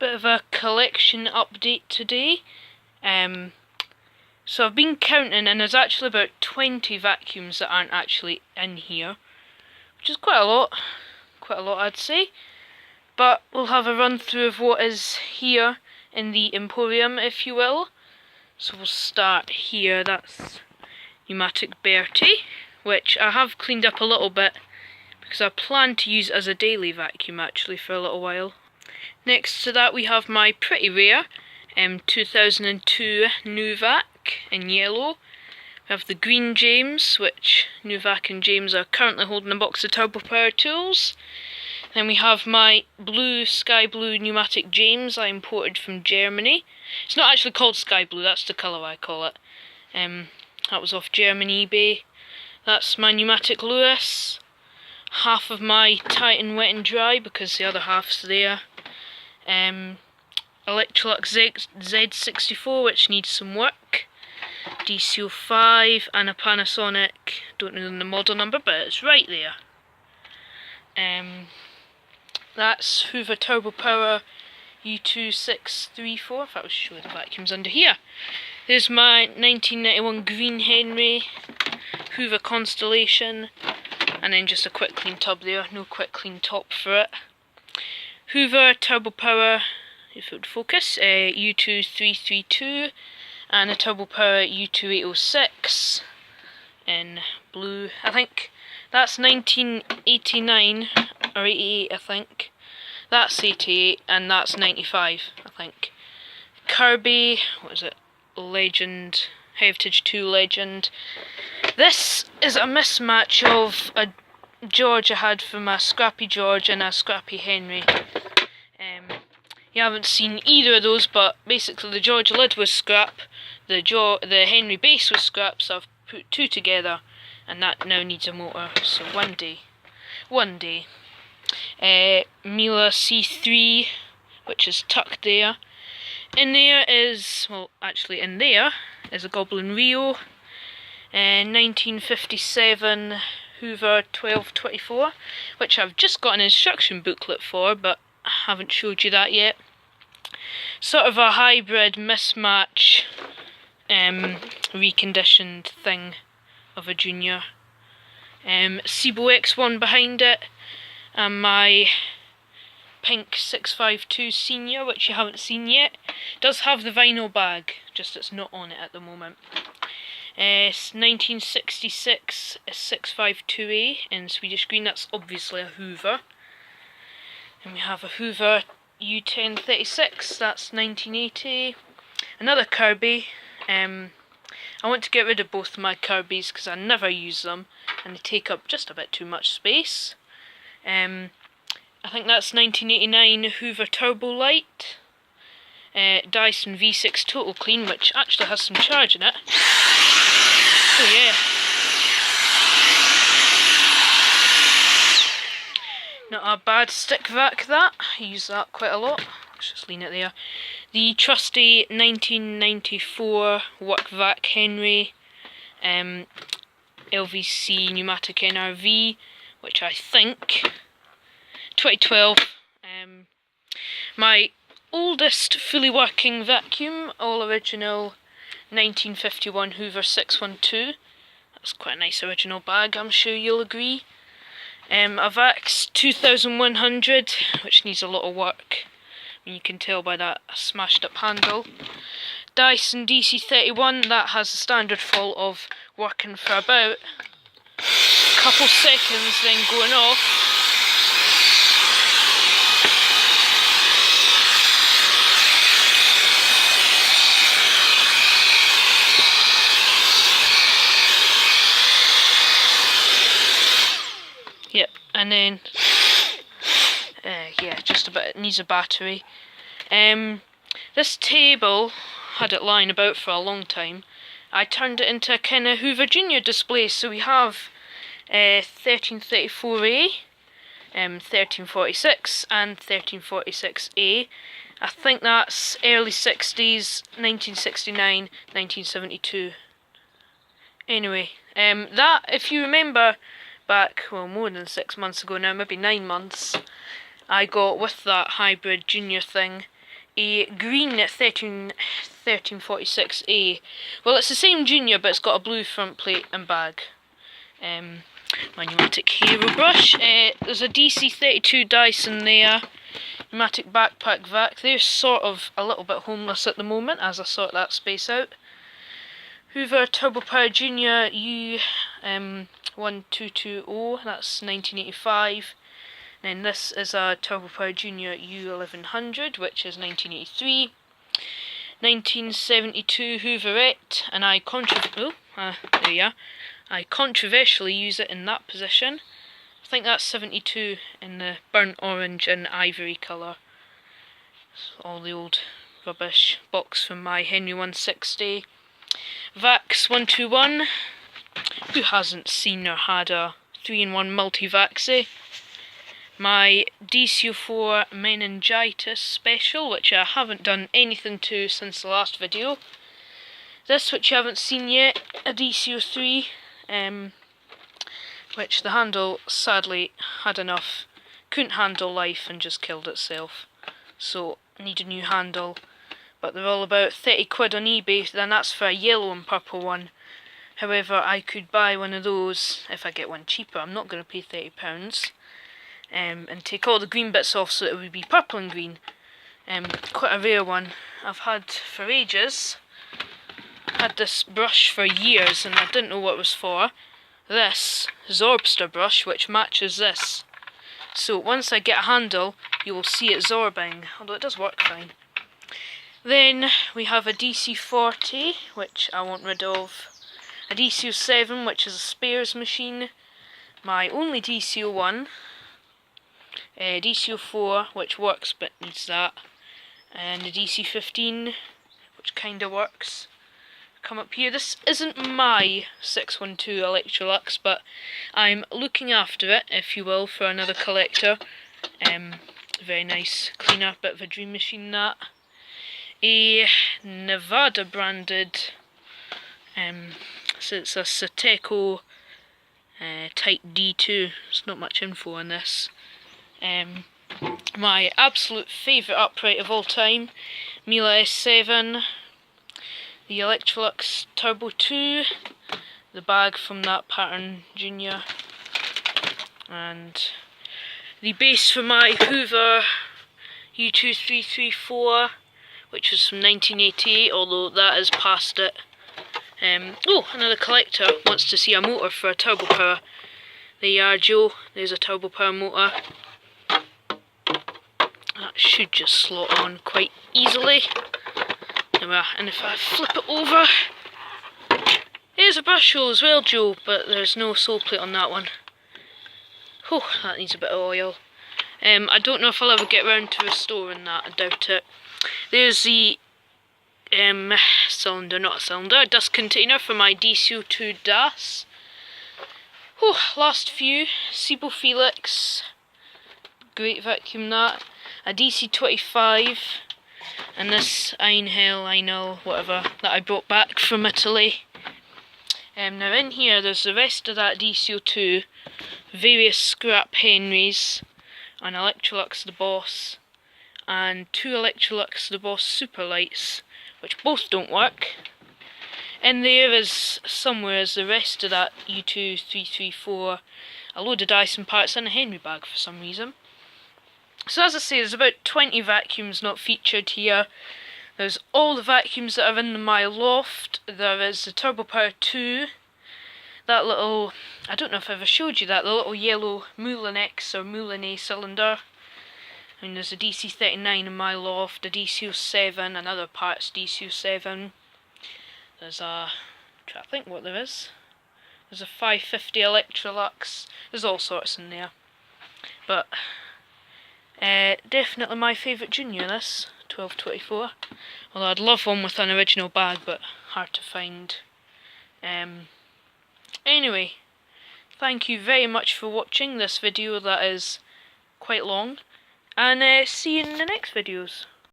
bit of a collection update today. So I've been counting and there's actually about 20 vacuums that aren't actually in here, which is quite a lot I'd say. But we'll have a run through of what is here in the Emporium, if you will. So we'll start here. That's Pneumatic Bertie, which I have cleaned up a little bit because I plan to use it as a daily vacuum actually for a little while. Next to that we have my pretty rare 2002 Nuvac in yellow. We have the green James, which Nuvac and James are currently holding a box of Turbo Power tools. Then we have my blue, sky blue Pneumatic James I imported from Germany. It's not actually called sky blue, that's the colour I call it. That was off German eBay. That's my Pneumatic Lewis. Half of my Titan Wet and Dry because the other half's there. Electrolux Z64, which needs some work. DC05 and a Panasonic, don't know the model number but it's right there. That's Hoover Turbo Power U2634, if I was showing the vacuums under here. There's my 1991 Green Henry Hoover Constellation, and then just a quick clean tub there, no quick clean top for it. Hoover Turbo Power, if it would focus, U2332, and a Turbo Power U2806 in blue. I think that's 1989 or 88, I think. That's 88 and that's 95, I think. Kirby, what is it? Legend, Heritage 2 Legend. This is a mismatch of a George I had from a Scrappy George and a Scrappy Henry. You haven't seen either of those, but basically the George lid was scrap, the Henry base was scrap, so I've put two together, and that now needs a motor. So one day. Miele C3, which is tucked there. In there is a Goblin Rio, 1957 Hoover 1224, which I've just got an instruction booklet for, but I haven't showed you that yet. Sort of a hybrid mismatch, reconditioned thing of a Junior. Sebo X1 behind it, and my pink 652 Senior, which you haven't seen yet. It does have the vinyl bag, just it's not on it at the moment. It's 1966 652A in Swedish green, that's obviously a Hoover. And we have a Hoover U1036, that's 1980. Another Kirby. I want to get rid of both of my Kirbys because I never use them and they take up just a bit too much space. I think that's 1989 Hoover Turbo Light. Dyson V6 Total Clean, which actually has some charge in it. Oh yeah. Not a bad stick vac that, I use that quite a lot. Let's just lean it there. The trusty 1994 Work Vac Henry LVC Pneumatic NRV, which I think 2012. My oldest fully working vacuum, all original 1951 Hoover 612. That's quite a nice original bag, I'm sure you'll agree. A Vax 2100, which needs a lot of work. I mean, you can tell by that smashed up handle. Dyson DC31, that has a standard fault of working for about a couple seconds, then going off. Yep, and then yeah, just about, it needs a battery. This table, had it lying about for a long time. I turned it into a kind of Hoover Junior display, so we have 1334A, 1346 and 1346A. I think that's early 60s, 1969, 1972. Anyway, that, if you remember back, well, more than 6 months ago now, maybe 9 months, I got with that hybrid Junior thing a green 1346A. Well, it's the same Junior, but it's got a blue front plate and bag. My pneumatic hero brush. There's a DC32 Dyson there. Pneumatic backpack vac. They're sort of a little bit homeless at the moment as I sort that space out. Hoover Turbo Power Junior U1220, that's 1985. And then this is a Turbo Power Junior U1100, which is 1983. 1972 Hooverette, and I controversially use it in that position. I think that's 72 in the burnt orange and ivory colour. All the old rubbish box from my Henry 160. Vax 121. Who hasn't seen or had a 3-in-1 multi-vaxi? My DC04 meningitis special, which I haven't done anything to since the last video. This, which you haven't seen yet, a DC03, which the handle sadly had enough, couldn't handle life and just killed itself. So I need a new handle, but they're all about 30 quid on eBay, then that's for a yellow and purple one. However, I could buy one of those if I get one cheaper. I'm not going to pay £30. And take all the green bits off so it would be purple and green. Quite a rare one. I've had for ages. Had this brush for years and I didn't know what it was for. This Zorbster brush, which matches this. So once I get a handle, you will see it zorbing, although it does work fine. Then we have a DC40, which I want rid of. A DC07, which is a spares machine. My only DC01. DC04, which works but needs that, and the DC15, which kinda works. Come up here. This isn't my 612 Electrolux, but I'm looking after it, if you will, for another collector. Very nice cleaner, bit of a dream machine that. A Nevada branded, so it's a Sateco Type D2. There's not much info on this. My absolute favourite upright of all time, Miele S7, the Electrolux Turbo 2, the bag from that pattern Junior, and the base for my Hoover U2334, which was from 1988, although that is past it. Oh, another collector wants to see a motor for a turbo power. There you are, Joe, there's a turbo power motor. That should just slot on quite easily. And if I flip it over, here's a brush hole as well, Joe, but there's no sole plate on that one. Oh, that needs a bit of oil. I don't know if I'll ever get round to restoring that, I doubt it. There's the dust container for my DC02 DAS. Oh, last few, Sebo Felix, great vacuum that. A DC25, and this Einhell, whatever, that I brought back from Italy. Now in here there's the rest of that DC02, various scrap Henrys, an Electrolux The Boss, and two Electrolux The Boss Super Lights, which both don't work. And there is somewhere is the rest of that U2334, a load of Dyson parts and a Henry bag for some reason. So as I say, there's about 20 vacuums not featured here. There's all the vacuums that are in my loft. There is the Turbo Power 2, that little, I don't know if I ever showed you that, the little yellow Moulin X or Moulin A cylinder. I mean, there's a DC39 in my loft, a DC07, another parts DC07. There's a, I'm trying to think what there is. There's a 550 Electrolux. There's all sorts in there. But definitely my favourite Junior, this 1224. Although I'd love one with an original bag, but hard to find. Anyway, thank you very much for watching this video that is quite long, and see you in the next videos.